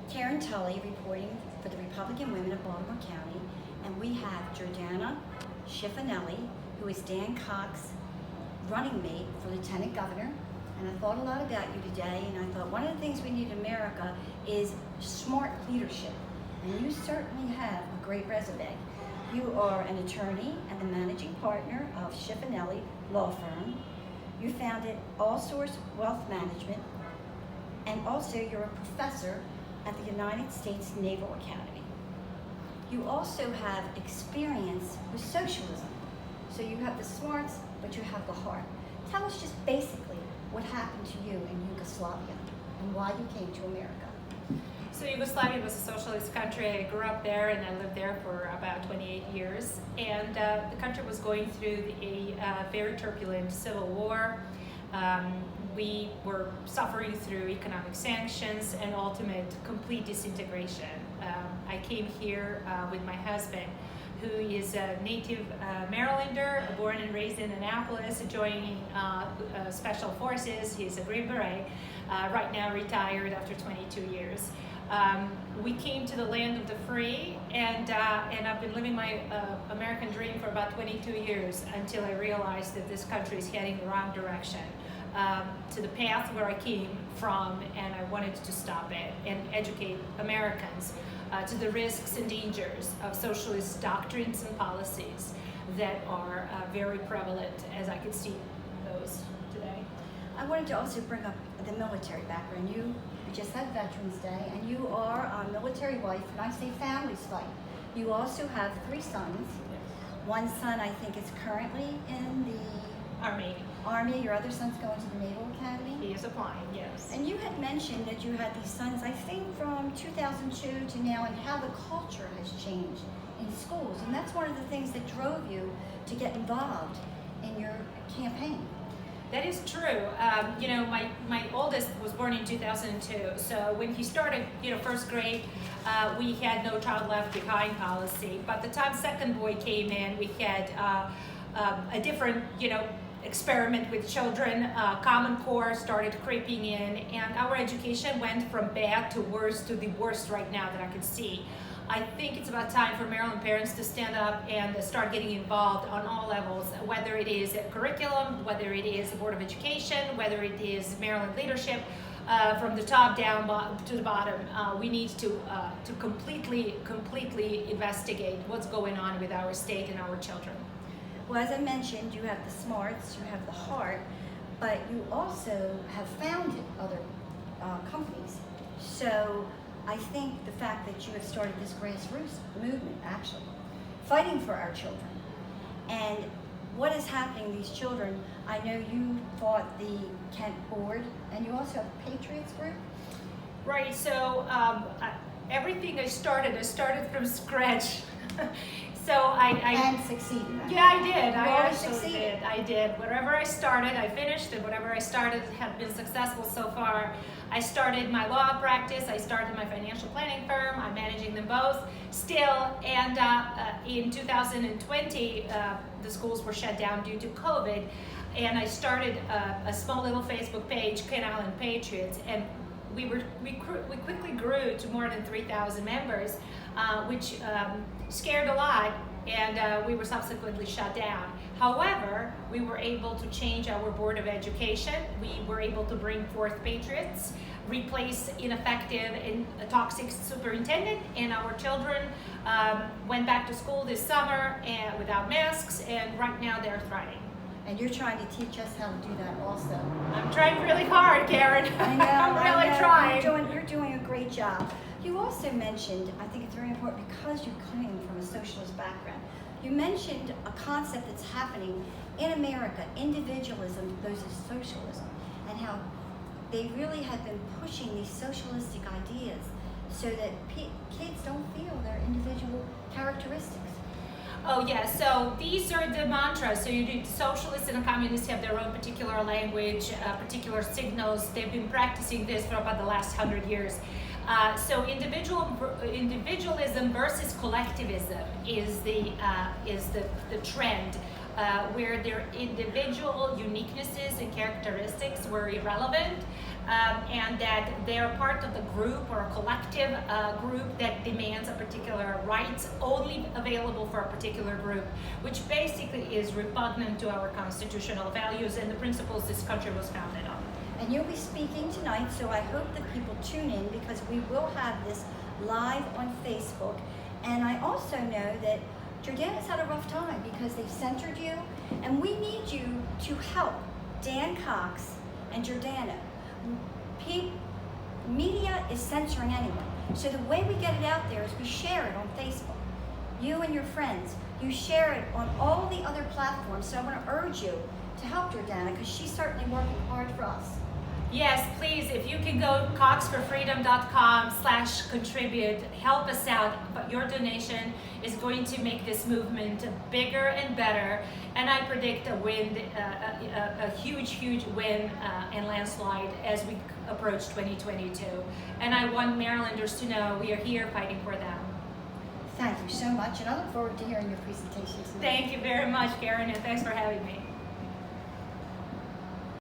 Karen Tully reporting for the Republican Women of Baltimore County, and we have Gordana Schifanelli, who is Dan Cox's running mate for Lieutenant Governor. And I thought a lot about you today, and I thought one of the things we need in America is smart leadership. And you certainly have a great resume. You are an attorney and the managing partner of Schifanelli Law Firm. You founded All Source Wealth Management, and also you're a professor at the United States Naval Academy. You also have experience with socialism. So you have the smarts, but you have the heart. Tell us just basically what happened to you in Yugoslavia and why you came to America. So Yugoslavia was a socialist country. I grew up there and I lived there for about 28 years. And the country was going through a very turbulent civil war. We were suffering through economic sanctions and ultimate complete disintegration. I came here with my husband, who is a native Marylander, born and raised in Annapolis, joining Special Forces. He's a Green Beret, right now retired after 22 years. We came to the land of the free, and I've been living my American dream for about 22 years until I realized that this country is heading the wrong direction, to the path where I came from, and I wanted to stop it and educate Americans to the risks and dangers of socialist doctrines and policies that are very prevalent, as I could see those today. I wanted to also bring up the military background. You just had Veterans Day, and you are a military wife, and I say family's fight. You also have 3 sons. Yes. One son, I think, is currently in the Army. Your other son's going to the Naval Academy. He is applying, yes. And you had mentioned that you had these sons, I think, from 2002 to now, and how the culture has changed in schools. And that's one of the things that drove you to get involved in your campaign. That is true. You know, my oldest was born in 2002. So when he started, first grade, we had no child left behind policy. But the time second boy came in, we had a different, experiment with children. Common Core started creeping in, and our education went from bad to worse to the worst right now that I can see. I think it's about time for Maryland parents to stand up and start getting involved on all levels, whether it is curriculum, whether it is the Board of Education, whether it is Maryland leadership, from the top down to the bottom. We need to completely investigate what's going on with our state and our children. Well, as I mentioned, you have the smarts, you have the heart, but you also have founded other companies. So I think the fact that you have started this grassroots movement, actually, fighting for our children. And what is happening to these children? I know you fought the Kent Board, and you also have a Patriots group. Right, so everything I started from scratch. So and succeeded. Yeah, I did. You I always actually succeeded. did. I did. Whatever I started, I finished, and whatever I started have been successful so far. I started my law practice. I started my financial planning firm. I'm managing them both still. And in 2020, the schools were shut down due to COVID, and I started a small little Facebook page, Kent Island Patriots, and we quickly grew to more than 3,000 members, which scared a lot, and we were subsequently shut down. However, we were able to change our Board of Education. We were able to bring forth patriots, replace ineffective and toxic superintendent, and our children went back to school this summer and without masks, and right now they're thriving. And you're trying to teach us how to do that also. I'm trying really hard, Karen. I know, I'm really trying. You're doing a great job. You also mentioned, I think it's very important because you came from a socialist background, you mentioned a concept that's happening in America, individualism versus socialism, and how they really have been pushing these socialistic ideas so that kids don't feel their individual characteristics. Oh yeah, so these are the mantras. So you do, socialists and communists have their own particular language, particular signals. They've been practicing this for about the last 100 years. So individualism versus collectivism is the trend, where their individual uniquenesses and characteristics were irrelevant, and that they're part of the group or a collective group that demands a particular right only available for a particular group, which basically is repugnant to our constitutional values and the principles this country was founded on. And you'll be speaking tonight, so I hope that people tune in because we will have this live on Facebook. And I also know that Jordana's had a rough time because they've censored you, and we need you to help Dan Cox and Jordana. Media is censoring anyone. So the way we get it out there is we share it on Facebook. You and your friends, you share it on all the other platforms. So I want to urge you to help Jordana because she's certainly working hard for us. Yes, please, if you can go coxforfreedom.com/contribute, help us out. But your donation is going to make this movement bigger and better. And I predict a win, a huge win and landslide as we approach 2022. And I want Marylanders to know we are here fighting for them. Thank you so much, and I look forward to hearing your presentation tonight. Thank you very much, Karen, and thanks for having me.